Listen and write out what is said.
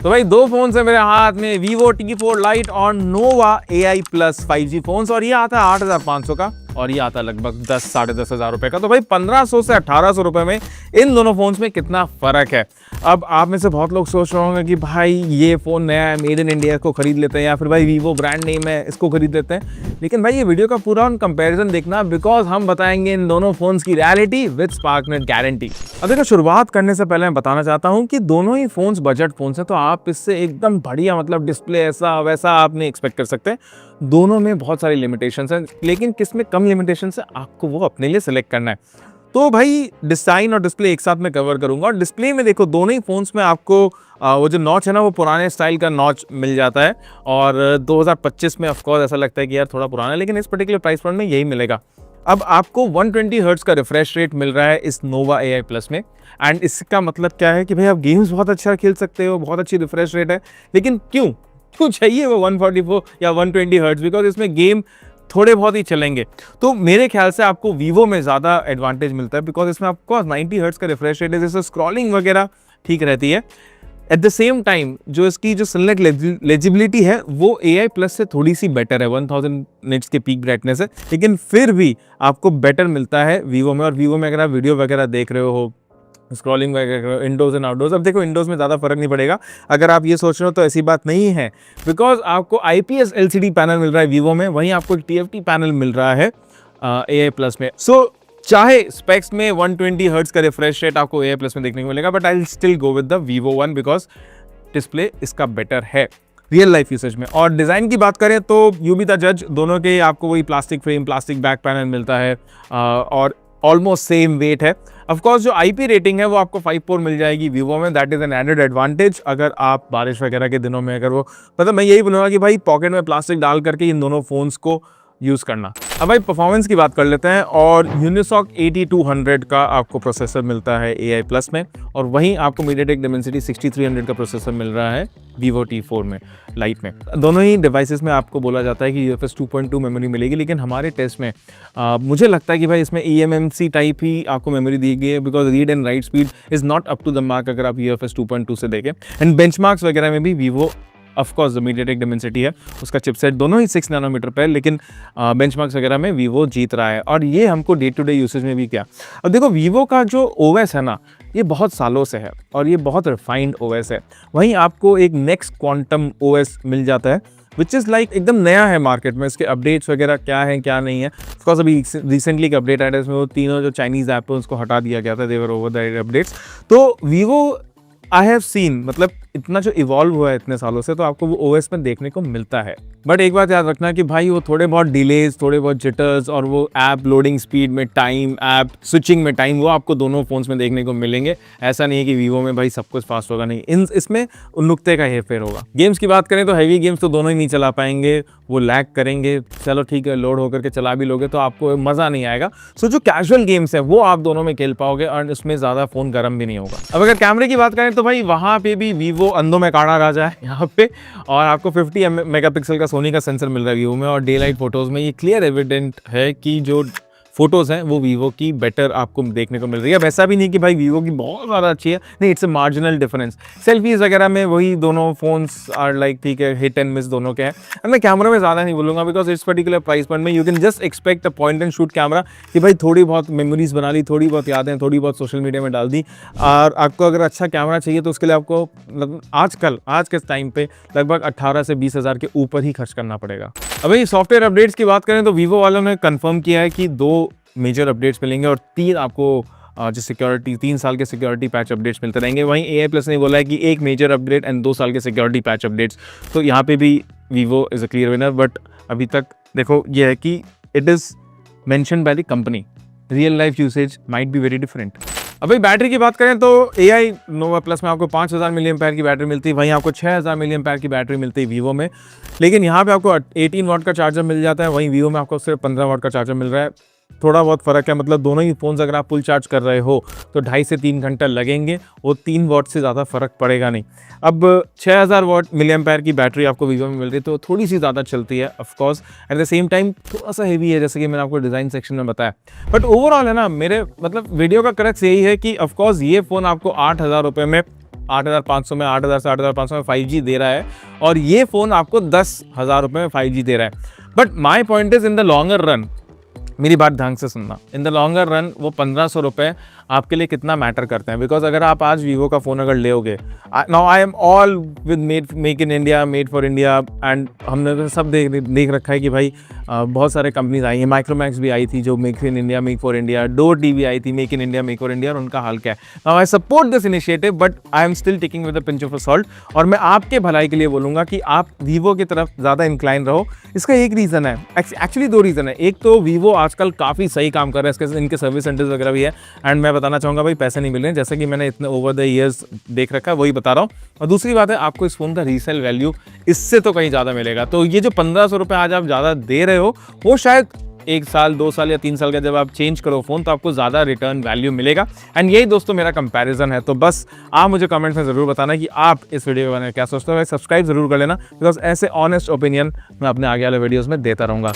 तो भाई दो फोन है मेरे हाथ में, Vivo T4 Lite और Nova AI Plus 5G phones, और ये आता है 8,500 का और ये आता है लगभग 10-10,500 हज़ार रुपए का। तो भाई 1,500 से 1,800 रुपए में इन दोनों फोन्स में कितना फर्क है। अब आप में से बहुत लोग सोच रहे होंगे कि भाई ये फोन नया है, मेड इन इंडिया, इसको खरीद लेते हैं, या फिर भाई Vivo ब्रांड नेम है इसको खरीद लेते हैं। लेकिन भाई ये वीडियो का पूरा कंपैरिजन देखना, बिकॉज हम बताएंगे इन दोनों फोन्स की रियलिटी विद स्पार्कनेट गारंटी। अब देखो, शुरुआत करने से पहले मैं बताना चाहता हूँ कि दोनों ही फोन्स बजट फोन्स हैं, तो आप इससे एकदम बढ़िया मतलब डिस्प्ले ऐसा वैसा आप नहीं एक्सपेक्ट कर सकते। दोनों में बहुत सारी लिमिटेशंस हैं, लेकिन किस में कम लिमिटेशंस है आपको वो अपने लिए सेलेक्ट करना है। तो भाई डिजाइन और डिस्प्ले एक साथ में कवर करूंगा। और डिस्प्ले में देखो, दोनों ही फोन्स में आपको वो जो नॉच है ना, वो पुराने स्टाइल का नॉच मिल जाता है, और 2025 में ऑफकोर्स ऐसा लगता है कि यार थोड़ा पुराना है, लेकिन इस पर्टिकुलर प्राइस पॉइंट में यही मिलेगा। अब आपको 120 हर्ट्ज का रिफ्रेश रेट मिल रहा है इस Nova AI Plus में, एंड इसका मतलब क्या है कि भाई आप गेम्स बहुत अच्छा खेल सकते हो, बहुत अच्छी रिफ्रेश रेट है। लेकिन क्यों चाहिए वो 144 या 120 हर्ट्ज? बिकॉज इसमें गेम थोड़े बहुत ही चलेंगे। तो मेरे ख्याल से आपको Vivo में ज़्यादा एडवांटेज मिलता है, बिकॉज इसमें आपको 90 हर्ट्ज का रिफ्रेश रेट है, जैसे स्क्रॉलिंग वगैरह ठीक रहती है। एट द सेम टाइम जो इसकी जो सनलाइट लेजिबिलिटी है वो AI Plus से थोड़ी सी बेटर है, 1000 निट्स के पीक ब्राइटनेस है, लेकिन फिर भी आपको बेटर मिलता है Vivo में। और Vivo में अगर आप वीडियो वगैरह देख रहे हो, स्क्रॉलिंग वगैरह, इंडोज एंड आउटडोर्स, अब देखो इंडोज में ज़्यादा फर्क नहीं पड़ेगा अगर आप ये सोच रहे हो, तो ऐसी बात नहीं है, बिकॉज आपको IPS LCD पैनल मिल रहा है Vivo में, वहीं आपको एक TFT पैनल मिल रहा है AI Plus में। सो चाहे स्पेक्स में 120 हर्ट्ज का रिफ्रेश रेट आपको AI Plus में देखने को मिलेगा, but I will still go with the Vivo one because display इसका बेटर है रियल लाइफ यूसेज में। और डिज़ाइन की बात करें तो यू बी द जज, दोनों के आपको वही plastic frame, plastic back panel मिलता है, और ऑलमोस्ट सेम वेट है। ऑफकोर्स जो IP रेटिंग है वो आपको 5.4 मिल जाएगी Vivo में, that is an added advantage अगर आप बारिश वगैरह के दिनों में, अगर वो मतलब मैं यही बोलूँगा कि भाई पॉकेट में प्लास्टिक डाल करके इन दोनों फ़ोन्स को यूज़ करना। अब भाई परफॉर्मेंस की बात कर लेते हैं, और Unisoc 8200 का आपको प्रोसेसर मिलता है AI Plus में, और वहीं आपको MediaTek Dimensity 6300 का प्रोसेसर मिल रहा है Vivo T4 में, Lite में। दोनों ही डिवाइसेस में आपको बोला जाता है कि UFS 2.2 मेमोरी मिलेगी, लेकिन हमारे टेस्ट में मुझे लगता है कि भाई इसमें eMMC टाइप ही आपको मेमोरी दी गई है, because read and write speed is not up to the mark अगर आप UFS 2.2 से देखें। एंड बेंचमार्क्स वगैरह में भी Vivo ऑफकोर्स जो MediaTek Dimensity है उसका चिपसेट दोनों ही 6 नैनोमीटर पे, लेकिन बेंचमार्क्स वगैरह में Vivo जीत रहा है। और ये हमको डे टू डे यूसेज में भी क्या, अब देखो Vivo का जो OS है ना, ये बहुत सालों से है और ये बहुत रिफाइंड OS है। वहीं आपको एक नेक्स्ट क्वांटम OS मिल जाता है, विच इज़ लाइक एकदम नया है मार्केट में। इसके अपडेट्स वगैरह क्या हैं क्या नहीं है, ऑफकोर्स अभी रिसेंटली का अपडेट आया था, इसमें वो तीनों जो चाइनीज़ ऐप है उसको हटा दिया गया था, देवर ओवर द अपडेट्स। तो Vivo आई हैव सीन, मतलब इतना जो इवॉल्व हुआ है इतने सालों से, तो आपको वो OS में देखने को मिलता है। बट एक बात याद रखना कि भाई वो थोड़े बहुत डिलेज, थोड़े बहुत जिटर्स, और वो ऐप लोडिंग स्पीड में टाइम, ऐप स्विचिंग में टाइम, वो आपको दोनों फोन्स में देखने को मिलेंगे। ऐसा नहीं है कि Vivo में भाई सब कुछ फास्ट होगा, नहीं, इसमें नुक्ते का हेरफेर होगा। गेम्स की बात करें तो हैवी गेम्स तो दोनों ही नहीं चला पाएंगे, वो लैग करेंगे। चलो ठीक है, लोड होकर के चला भी लोगे तो आपको मज़ा नहीं आएगा। सो जो कैजुअल गेम्स है वो आप दोनों में खेल पाओगे, और उसमें ज़्यादा फ़ोन गर्म भी नहीं होगा। अब अगर कैमरे की बात करें तो भाई वहाँ पे भी Vivo अंधों में काढ़ा राजा है यहाँ पे, और आपको 50 मेगापिक्सल का सोनी का सेंसर मिल रहा है Vivo में, और डे लाइट फोटोज़ में ये क्लियर एविडेंट है कि जो फोटोज़ हैं वो Vivo की बेटर आपको देखने को मिल रही है। वैसा भी नहीं कि भाई Vivo की बहुत ज़्यादा अच्छी है, नहीं, it's a marginal difference. Selfies वगैरह में वही दोनों फोन्स आर लाइक ठीक है, हिट एंड मिस दोनों के हैं। और मैं कैमरा में ज़्यादा नहीं बोलूँगा, बिकॉज इस पर्टिकुलर प्राइस पॉइंट में you can just expect a point and shoot camera, कि भाई थोड़ी बहुत मेमोरीज बना ली, थोड़ी बहुत यादें, थोड़ी बहुत सोशल मीडिया में डाल दी। और आपको अगर अच्छा कैमरा चाहिए तो उसके लिए आपको आज के टाइम पे लगभग 18 से 20 हज़ार के ऊपर ही खर्च करना पड़ेगा। अब भाई सॉफ्टवेयर अपडेट्स की बात करें तो Vivo वालों ने कंफर्म किया है कि 2 मेजर अपडेट्स मिलेंगे, और 3 आपको जो सिक्योरिटी 3 साल के सिक्योरिटी पैच अपडेट्स मिलते रहेंगे। वहीं AI Plus ने बोला है कि 1 मेजर अपडेट एंड 2 साल के सिक्योरिटी पैच अपडेट्स। तो यहाँ पे भी Vivo is a clear winner, but अभी तक देखो ये है कि it is mention by the company, real life usage might be very different. अब भाई बैटरी की बात करें तो AI Nova Plus में आपको 5000 मिली एम्पेयर की बैटरी मिलती है, वहीं आपको 6000 मिली एम्पेयर की बैटरी मिलती है Vivo में। लेकिन यहाँ पे आपको 18 वाट का चार्जर मिल जाता है, वहीं Vivo में आपको सिर्फ 15 वाट का चार्जर मिल रहा है। थोड़ा बहुत फ़र्क है, मतलब दोनों ही फ़ोन्स अगर आप फुल चार्ज कर रहे हो तो 2.5 से 3 घंटा लगेंगे, वो 3 वाट से ज़्यादा फ़र्क पड़ेगा नहीं। अब 6000 वाट मिली एम्पेयर की बैटरी आपको Vivo में मिल रही है, तो थोड़ी सी ज़्यादा चलती है of course. At the same time थोड़ा सा हेवी है, जैसे कि मैंने आपको डिज़ाइन सेक्शन में बताया। बट ओवरऑल है ना, मेरे मतलब वीडियो का क्रक्स यही है कि ऑफकोर्स ये फ़ोन आपको 8000 रुपये में 8,500 में, 8,000 से 8,500 में 5G दे रहा है और ये फ़ोन आपको 10,000 रुपये में 5G दे रहा है। But my point is in the longer run, मेरी बात ढंग से सुनना, इन द लॉन्गर रन वो 1,500 रुपये आपके लिए कितना मैटर करते हैं। बिकॉज अगर आप आज वीवो का फ़ोन अगर लेओगे, now I am all with make in India, made for India, and हमने तो सब देख रखा है कि भाई बहुत सारे कंपनीज आई हैं, माइक्रोमैक्स भी आई थी जो make in India, make for India, Dor TV आई थी make in India, make for India, और उनका हाल क्या है। Now I support this initiative but I am still taking with a pinch of salt, और मैं आपके भलाई के लिए बोलूँगा कि आप वीवो की तरफ ज़्यादा इंक्लाइन रहो। इसका एक रीज़न है, एक्चुअली 2 रीज़न है। एक तो वीवो आजकल काफ़ी सही काम कर रहा है, इसके इनके सर्विस सेंटर्स वगैरह भी है, एंड मैं बताना चाहूँगा भाई पैसे नहीं मिल रहे हैं, जैसे कि मैंने इतने ओवर द ईयर्स देख रखा है, वही बता रहा हूँ। और दूसरी बात है, आपको इस फ़ोन का रीसेल वैल्यू इससे तो कहीं ज़्यादा मिलेगा। तो ये जो 1,500 रुपये आज आप ज़्यादा दे रहे हो, वो शायद 1 साल 2 साल या 3 साल का जब आप चेंज करो फ़ोन तो आपको ज़्यादा रिटर्न वैल्यू मिलेगा। एंड यही दोस्तों मेरा कंपैरिजन है। तो बस आप मुझे कमेंट्स में ज़रूर बताना कि आप इस वीडियो के बारे में क्या सोचते हो। सब्सक्राइब ज़रूर कर लेना, बिकॉज ऐसे ऑनेस्ट ओपिनियन मैं अपने आगे वाले वीडियोज़ में देता रहूँगा।